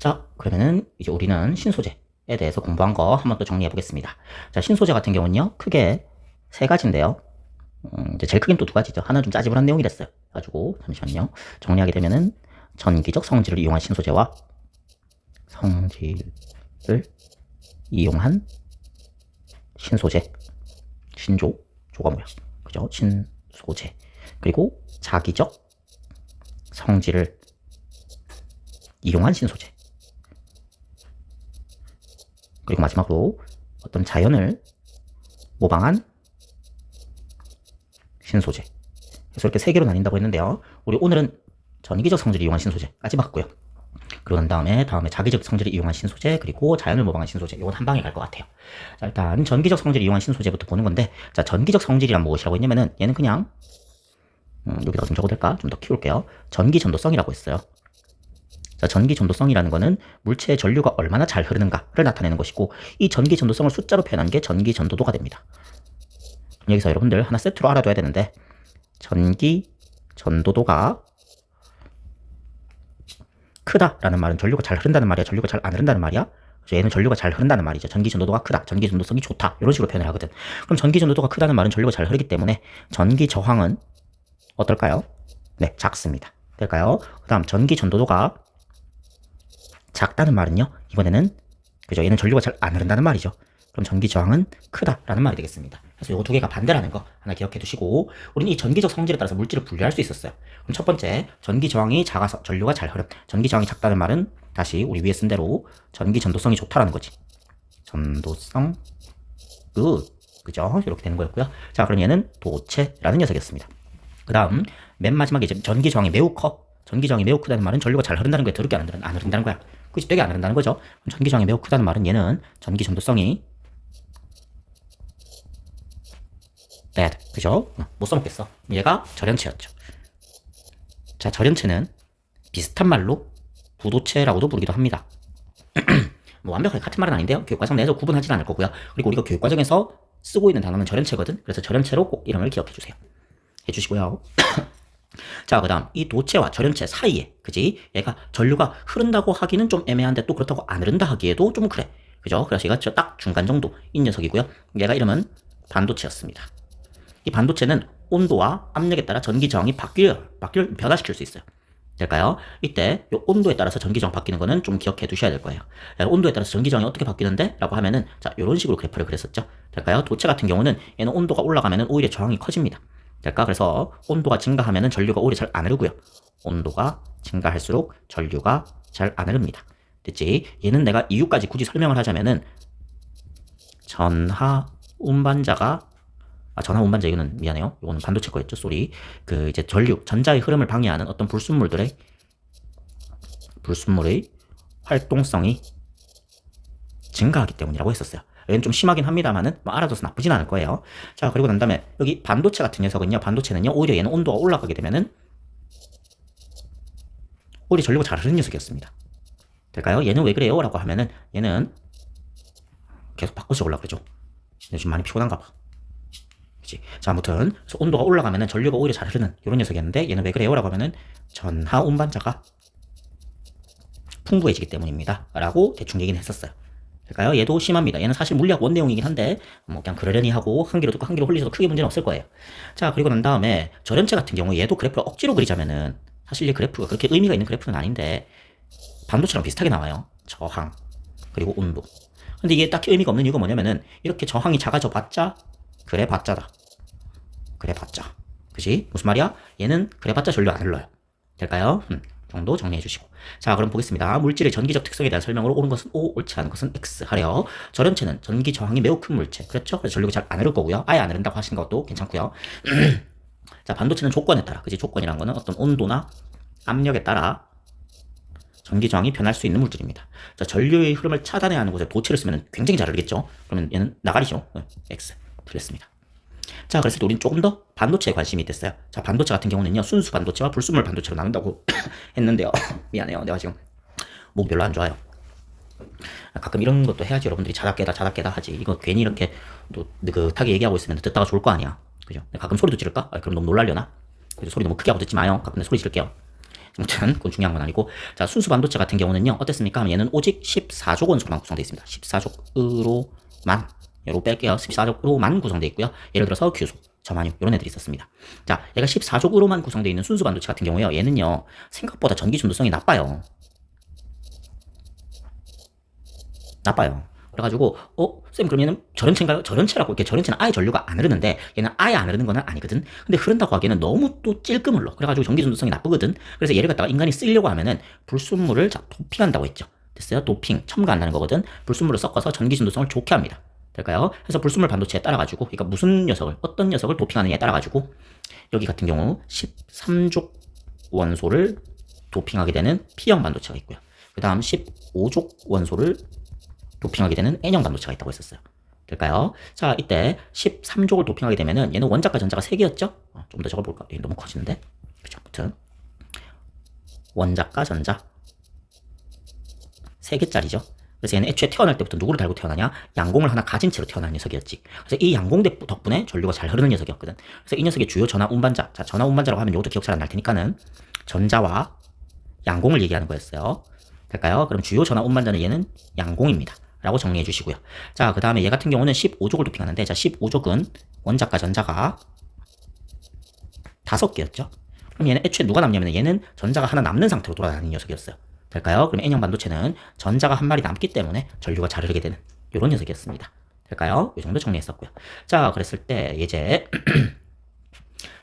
자, 그러면은 이제 우리는 신소재에 대해서 공부한 거 한번 또 정리해 보겠습니다. 자, 신소재 같은 경우는요, 크게 세 가지인데요. 이제 제일 크긴 또 두 가지죠. 하나는 좀 짜집어한 내용이 됐어요. 가지고 잠시만요. 정리하게 되면은 전기적 성질을 이용한 신소재와 성질을 이용한 신소재, 조가 뭐야? 그죠? 신소재. 그리고 자기적 성질을 이용한 신소재. 그리고 마지막으로 어떤 자연을 모방한 신소재. 그래서 이렇게 세 개로 나뉜다고 했는데요. 우리 오늘은 전기적 성질을 이용한 신소재까지 봤고요. 그리고 난 다음에 자기적 성질을 이용한 신소재, 그리고 자연을 모방한 신소재. 이건 한 방에 갈 것 같아요. 자, 일단 전기적 성질을 이용한 신소재부터 보는 건데, 자, 전기적 성질이란 무엇이라고 했냐면은 얘는 그냥 여기다 좀 적어둘까? 좀 더 키울게요. 전기 전도성이라고 했어요. 자, 전기 전도성이라는 거는 물체의 전류가 얼마나 잘 흐르는가를 나타내는 것이고, 이 전기 전도성을 숫자로 표현한 게 전기 전도도가 됩니다. 여기서 여러분들 하나 세트로 알아둬야 되는데, 전기 전도도가 크다라는 말은 전류가 잘 흐른다는 말이야, 전류가 잘 안 흐른다는 말이야? 그래서 얘는 전류가 잘 흐른다는 말이죠. 전기 전도도가 크다, 전기 전도성이 좋다, 이런 식으로 표현을 하거든. 그럼 전기 전도도가 크다는 말은 전류가 잘 흐르기 때문에 전기 저항은 어떨까요? 네, 작습니다. 될까요? 그 다음 전기 전도도가 작다는 말은요, 이번에는 그죠, 얘는 전류가 잘 안 흐른다는 말이죠. 그럼 전기 저항은 크다라는 말이 되겠습니다. 그래서 이 두 개가 반대라는 거 하나 기억해 두시고, 우리는 이 전기적 성질에 따라서 물질을 분류할 수 있었어요. 그럼 첫 번째, 전기 저항이 작아서 전류가 잘 흐름. 전기 저항이 작다는 말은 다시 우리 위에 쓴 대로 전기 전도성이 좋다라는 거지. 전도성 그죠? 이렇게 되는 거였고요. 자, 그럼 얘는 도체라는 녀석이었습니다. 그 다음 맨 마지막에 이제 전기 저항이 매우 커. 전기 저항이 매우 크다는 말은 전류가 잘 흐른다는 거야, 더럽게 안 흐른다는 거야. 그치, 되게 안 흐른다는 거죠. 전기 저항이 매우 크다는 말은 얘는 전기 전도성이 bad. 그죠? 못 써먹겠어. 얘가 절연체였죠. 자, 절연체는 비슷한 말로 부도체라고도 부르기도 합니다. 뭐 완벽하게 같은 말은 아닌데요. 교육과정 내에서 구분하지는 않을 거고요. 그리고 우리가 교육과정에서 쓰고 있는 단어는 절연체거든. 그래서 절연체로 꼭 이름을 기억해 주세요. 해주시고요. 자, 그 다음 이 도체와 절연체 사이에, 그지? 얘가 전류가 흐른다고 하기는 좀 애매한데 또 그렇다고 안 흐른다 하기에도 좀 그래. 그죠? 그래서 얘가 딱 중간 정도인 녀석이고요. 얘가 이름은 반도체였습니다. 이 반도체는 온도와 압력에 따라 전기 저항이 변화시킬 수 있어요. 될까요? 이때 이 온도에 따라서 전기 저항 바뀌는 거는 좀 기억해 두셔야 될 거예요. 온도에 따라서 전기 저항이 어떻게 바뀌는데? 라고 하면은, 자, 이런 식으로 그래프를 그렸었죠. 될까요? 도체 같은 경우는 얘는 온도가 올라가면은 오히려 저항이 커집니다. 될까? 그래서 온도가 증가하면은 전류가 오히려 잘 안 흐르고요. 온도가 증가할수록 전류가 잘 안 흐릅니다. 됐지? 얘는 내가 이유까지 굳이 설명을 하자면은, 전하 운반자 이거는 미안해요. 이거는 반도체 거였죠. 쏘리. 그 이제 전자의 흐름을 방해하는 어떤 불순물의 활동성이 증가하기 때문이라고 했었어요. 얘는 좀 심하긴 합니다만은 뭐 알아둬서 나쁘진 않을 거예요. 자, 그리고 난 다음에 여기 반도체 같은 녀석은요, 반도체는요, 오히려 얘는 온도가 올라가게 되면은 오히려 전류가 잘 흐르는 녀석이었습니다. 될까요? 얘는 왜 그래요? 라고 하면은 얘는 계속 바꿔서 적으려고 그러죠. 지금 많이 피곤한가 봐. 그치? 자, 아무튼 그래서 온도가 올라가면은 전류가 오히려 잘 흐르는 이런 녀석이었는데, 얘는 왜 그래요? 라고 하면은 전하 운반자가 풍부해지기 때문입니다. 라고 대충 얘기는 했었어요. 될까요? 얘도 심합니다. 얘는 사실 물리학 원내용이긴 한데 뭐 그냥 그러려니 하고 한 개로 듣고 한 개로 홀리셔도 크게 문제는 없을 거예요. 자, 그리고 난 다음에 절연체 같은 경우 얘도 그래프를 억지로 그리자면은 사실 이 그래프가 그렇게 의미가 있는 그래프는 아닌데 반도체랑 비슷하게 나와요. 저항 그리고 온도. 근데 이게 딱히 의미가 없는 이유가 뭐냐면은 이렇게 저항이 작아져 봤자 그래 봤자다. 그래 봤자. 그지? 무슨 말이야? 얘는 그래 봤자 전류 안 흘러요. 될까요? 정도 정리해 주시고. 자, 그럼 보겠습니다. 물질의 전기적 특성에 대한 설명으로 옳은 것은 O, 옳지 않은 것은 X 하래요. 절연체는 전기 저항이 매우 큰 물체. 그렇죠? 그래서 전류가 잘 안 흐를 거고요. 아예 안 흐른다고 하시는 것도 괜찮고요. 자, 반도체는 조건에 따라, 그지? 조건이란 거는 어떤 온도나 압력에 따라 전기 저항이 변할 수 있는 물질입니다. 자, 전류의 흐름을 차단해야 하는 곳에 도체를 쓰면 굉장히 잘 흐르겠죠? 그러면 얘는 나가리죠. X. 틀렸습니다. 자, 그래서 우리는 조금 더 반도체에 관심이 있댔어요. 자, 반도체 같은 경우는요, 순수 반도체와 불순물 반도체로 나눈다고 했는데요. 미안해요. 내가 지금 목이 별로 안 좋아요. 가끔 이런 것도 해야지. 여러분들이 자다 깨다 하지. 이거 괜히 이렇게 또 느긋하게 얘기하고 있으면 듣다가 좋을 거 아니야. 그죠? 가끔 소리도 지를까? 그럼 너무 놀라려나? 그래서 소리 너무 크게 하고 듣지 마요. 가끔 소리 지를게요. 아무튼 그건 중요한 건 아니고, 자, 순수 반도체 같은 경우는요 어땠습니까? 얘는 오직 14족 원소로만 구성되어 있습니다. 14족으로만, 요로 뺄게요. 14족으로만 구성되어 있고요. 예를 들어서 규소, 점화유 이런 애들이 있었습니다. 자, 얘가 14족으로만 구성되어 있는 순수 반도체 같은 경우에요, 얘는요 생각보다 전기 준도성이 나빠요. 그래가지고 쌤 그럼 얘는 절연체인가요? 절연체라고, 이렇게 절연체는 아예 전류가 안 흐르는데 얘는 아예 안 흐르는 건 아니거든. 근데 흐른다고 하기에는 너무 또 찔끔 흘러. 그래가지고 전기 준도성이 나쁘거든. 그래서 얘를 갖다가 인간이 쓰려고 하면은 불순물을 도핑한다고 했죠. 됐어요? 도핑, 첨가한다는 거거든. 불순물을 섞어서 전기 준도성을 좋게 합니다. 될까요? 그래서 불순물 반도체에 따라가지고, 그러니까 무슨 녀석을, 어떤 녀석을 도핑하느냐에 따라가지고 여기 같은 경우 13족 원소를 도핑하게 되는 P형 반도체가 있고요. 그 다음 15족 원소를 도핑하게 되는 N형 반도체가 있다고 했었어요. 될까요? 자, 이때 13족을 도핑하게 되면은 얘는 원자과 전자가 3개였죠? 좀 더 적어볼까? 너무 커지는데? 그쵸, 아무튼 원자과 전자 3개짜리죠. 그래서 얘는 애초에 태어날 때부터 누구를 달고 태어나냐? 양공을 하나 가진 채로 태어난 녀석이었지. 그래서 이 양공 덕분에 전류가 잘 흐르는 녀석이었거든. 그래서 이 녀석의 주요 전하 운반자, 자, 전하 운반자라고 하면 이것도 기억 잘 안 날 테니까는 전자와 양공을 얘기하는 거였어요. 될까요? 그럼 주요 전하 운반자는 얘는 양공입니다. 라고 정리해 주시고요. 자, 그 다음에 얘 같은 경우는 15족을 도핑하는데, 자, 15족은 원자과 전자가 5개였죠. 그럼 얘는 애초에 누가 남냐면 얘는 전자가 하나 남는 상태로 돌아다니는 녀석이었어요. 될까요? 그럼 N형 반도체는 전자가 한 마리 남기 때문에 전류가 잘 흐르게 되는 이런 녀석이었습니다. 될까요? 이 정도 정리했었고요. 자, 그랬을 때 이제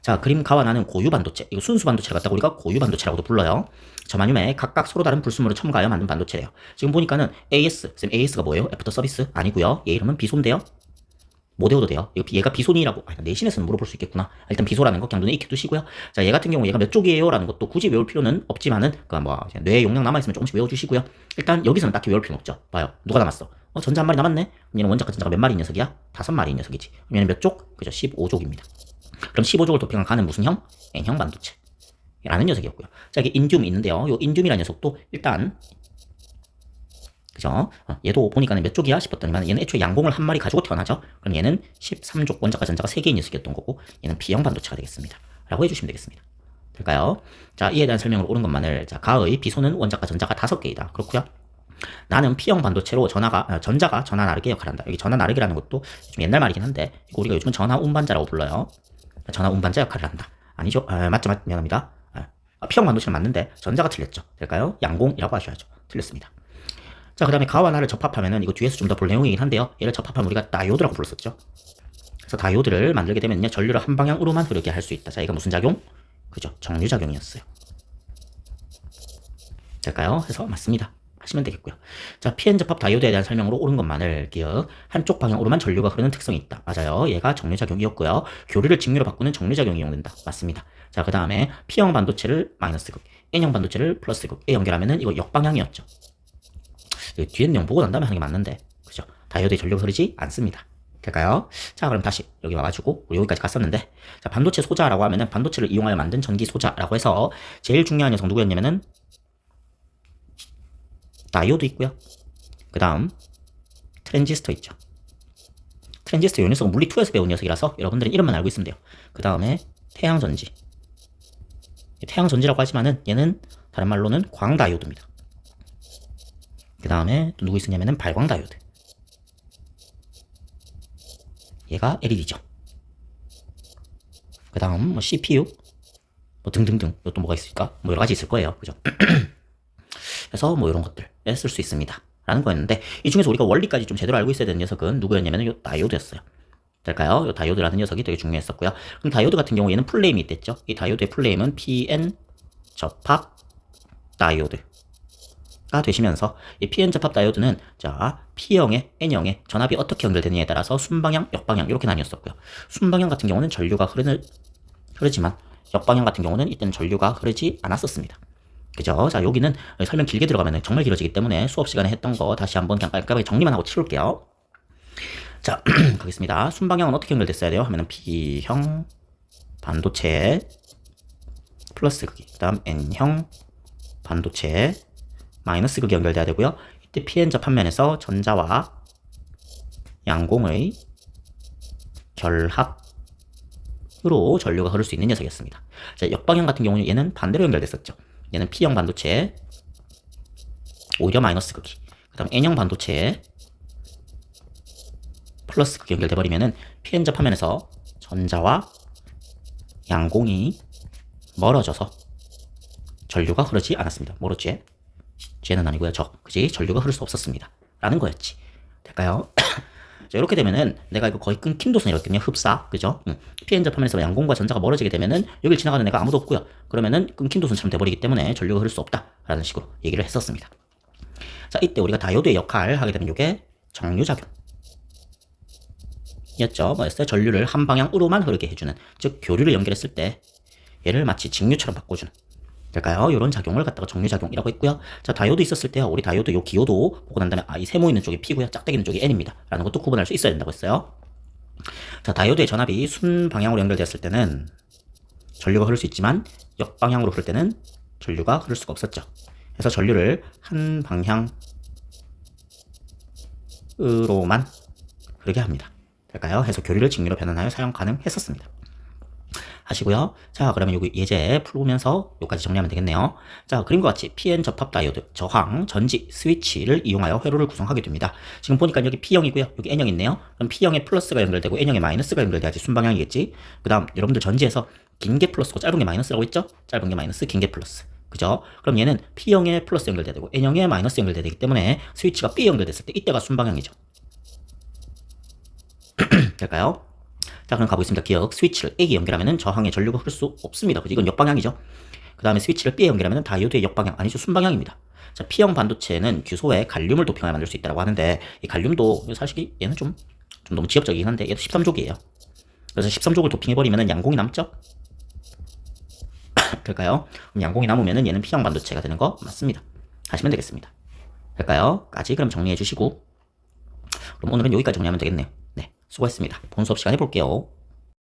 자, 그림 가와 나는 고유 반도체, 이거 순수 반도체를 갖다가 우리가 고유 반도체라고도 불러요. 점화냰에 각각 서로 다른 불순물을 첨가하여 만든 반도체래요. 지금 보니까는 AS, 쌤 AS가 뭐예요? 애프터 서비스? 아니고요. 얘 이름은 비소인데요. 뭐 되어도 돼요. 얘가 비손이라고, 내신에서는 물어볼 수 있겠구나. 일단 비소라는 거 그냥 눈에 익혀 두시고요. 자, 얘 같은 경우 얘가 몇 쪽이에요? 라는 것도 굳이 외울 필요는 없지만은, 뇌에 용량 남아있으면 조금씩 외워주시고요. 일단 여기서는 딱히 외울 필요는 없죠. 봐요. 누가 남았어? 전자 한 마리 남았네? 얘는 원자과 전자가 몇 마리인 녀석이야? 5마리인 녀석이지. 그럼 얘는 몇 쪽? 그죠? 15족입니다. 그럼 15족을 도핑한 가는 무슨 형? N형 반도체. 라는 녀석이었고요. 자, 이게 인듐이 있는데요. 요 인듐이라는 녀석도 일단, 그죠? 얘도 보니까는 몇 쪽이야 싶었더니만 얘는 애초에 양공을 한 마리 가지고 태어나죠? 그럼 얘는 13족 원자과 전자가 3개인 녀석이었던 거고, 얘는 B형 반도체가 되겠습니다. 라고 해주시면 되겠습니다. 될까요? 자, 이에 대한 설명으로 옳은 것만을, 자, 가의 비소는 원자과 전자가 5개이다. 그렇고요. 나는 P형 반도체로 전자가 전화 나르기 역할을 한다. 여기 전화 나르기라는 것도 좀 옛날 말이긴 한데, 이거 우리가 요즘은 전화 운반자라고 불러요. 전화 운반자 역할을 한다. 아니죠? 맞죠? 미안합니다. P형 반도체는 맞는데 전자가 틀렸죠. 될까요? 양공이라고 하셔야죠. 틀렸습니다. 자, 그 다음에 가와 나를 접합하면은, 이거 뒤에서 좀 더 볼 내용이긴 한데요. 얘를 접합하면 우리가 다이오드라고 불렀었죠. 그래서 다이오드를 만들게 되면요, 전류를 한 방향으로만 흐르게 할 수 있다. 자, 이거 무슨 작용? 그죠? 정류작용이었어요. 될까요? 그래서 맞습니다. 하시면 되겠고요. 자, PN 접합 다이오드에 대한 설명으로 옳은 것만을 기억. 한쪽 방향으로만 전류가 흐르는 특성이 있다. 맞아요. 얘가 정류작용이었고요. 교류를 직류로 바꾸는 정류작용이 이용된다. 맞습니다. 자, 그 다음에 P형 반도체를 마이너스 극, N형 반도체를 플러스 극에 연결하면은 이거 역방향이었죠. 뒤에는 0 보고 난 다음에 하는 게 맞는데, 그죠? 다이오드에 전류가 흐르지 않습니다. 될까요? 자, 그럼 다시 여기 와가지고 우리 여기까지 갔었는데, 자, 반도체 소자라고 하면은 반도체를 이용하여 만든 전기 소자라고 해서 제일 중요한 녀석 누구였냐면은 다이오드 있고요. 그 다음 트랜지스터 있죠. 트랜지스터 요 녀석은 물리 2에서 배운 녀석이라서 여러분들은 이름만 알고 있으면 돼요. 그 다음에 태양전지. 태양전지라고 하지만은 얘는 다른 말로는 광다이오드입니다. 그 다음에 또 누구 있었냐면은 발광다이오드. 얘가 LED죠. 그 다음 CPU 등등등, 또 뭐가 있을까? 여러 가지 있을 거예요. 그죠? 그래서 이런 것들에 쓸 수 있습니다. 라는 거였는데, 이 중에서 우리가 원리까지 좀 제대로 알고 있어야 되는 녀석은 누구였냐면 요 다이오드였어요. 될까요? 요 다이오드라는 녀석이 되게 중요했었고요. 그럼 다이오드 같은 경우 얘는 풀네임이 있댔죠. 이 다이오드의 풀네임은 PN 접합 다이오드가 되시면서, 이 PN 접합 다이오드는 자, P형에 N형에 전압이 어떻게 연결되느냐에 따라서 순방향, 역방향 이렇게 나뉘었었고요. 순방향 같은 경우는 전류가 흐르지만 역방향 같은 경우는 이때는 전류가 흐르지 않았었습니다. 그죠? 자, 여기는 설명 길게 들어가면 정말 길어지기 때문에 수업 시간에 했던 거 다시 한번 그냥 깔끔하게 정리만 하고 치울게요. 자, 가겠습니다. 순방향은 어떻게 연결됐어야 돼요? 하면은 P형 반도체 플러스 극이, 그 다음 N형 반도체 마이너스 극이 연결돼야 되고요. 이때 PN 접합면에서 전자와 양공의 결합으로 전류가 흐를 수 있는 녀석이었습니다. 자, 역방향 같은 경우는 얘는 반대로 연결됐었죠. 얘는 P형 반도체에 오히려 마이너스 극이, 그 다음 N형 반도체에 플러스 극이 연결돼 버리면은 Pn접 화면에서 전자와 양공이 멀어져서 전류가 흐르지 않았습니다. 뭐로지? 쟤는 아니고요. 그지? 전류가 흐를 수 없었습니다. 라는 거였지. 될까요? 자, 이렇게 되면은 내가 이거 거의 끊긴 도선이거든요. 흡사. 그죠? Pn접 화면에서 양공과 전자가 멀어지게 되면은 여길 지나가는 애가 아무도 없고요. 그러면은 끊긴 도선처럼 돼버리기 때문에 전류가 흐를 수 없다. 라는 식으로 얘기를 했었습니다. 자, 이때 우리가 다이오드의 역할 하게 되면 이게 정류작용 였죠. 뭐였어요? 전류를 한 방향으로만 흐르게 해주는, 즉 교류를 연결했을 때 얘를 마치 직류처럼 바꿔주는, 될까요? 이런 작용을 갖다가 정류작용이라고 했고요. 자, 다이오드 있었을 때요. 우리 다이오드 요 기호도 보고 난 다음에 이 세모 있는 쪽이 P고요. 짝대기 있는 쪽이 N입니다. 라는 것도 구분할 수 있어야 된다고 했어요. 자, 다이오드의 전압이 순방향으로 연결되었을 때는 전류가 흐를 수 있지만 역방향으로 흐를 때는 전류가 흐를 수가 없었죠. 그래서 전류를 한 방향으로만 흐르게 합니다. 될까요? 해서 교류를 직류로 변환하여 사용 가능했었습니다. 하시고요. 자, 그러면 여기 예제 풀면서 여기까지 정리하면 되겠네요. 자, 그림과 같이 PN 접합 다이오드, 저항, 전지, 스위치를 이용하여 회로를 구성하게 됩니다. 지금 보니까 여기 P형이고요. 여기 N형 있네요. 그럼 P형에 플러스가 연결되고 N형에 마이너스가 연결돼야지 순방향이겠지. 그 다음 여러분들 전지에서 긴 게 플러스고 짧은 게 마이너스라고 했죠? 짧은 게 마이너스, 긴 게 플러스. 그죠? 그럼 얘는 P형에 플러스 연결돼야 되고 N형에 마이너스 연결돼야 되기 때문에 스위치가 B 연결됐을 때 이때가 순방향이죠. 될까요? 자, 그럼 가보겠습니다. 기억. 스위치를 A에 연결하면 저항에 전류가 흐를 수 없습니다. 그죠? 이건 역방향이죠. 그 다음에 스위치를 B에 연결하면 다이오드의 역방향, 아니죠. 순방향입니다. 자, P형 반도체는 규소에 갈륨을 도핑하여 만들 수 있다고 하는데, 이 갈륨도 사실 얘는 좀 너무 지엽적이긴 한데, 얘도 13족이에요. 그래서 13족을 도핑해버리면 양공이 남죠? 될까요? 그럼 양공이 남으면 얘는 P형 반도체가 되는 거 맞습니다. 하시면 되겠습니다. 될까요? 까지 그럼 정리해 주시고, 그럼 오늘은 여기까지 정리하면 되겠네요. 네, 수고했습니다. 본 수업 시간에 볼게요.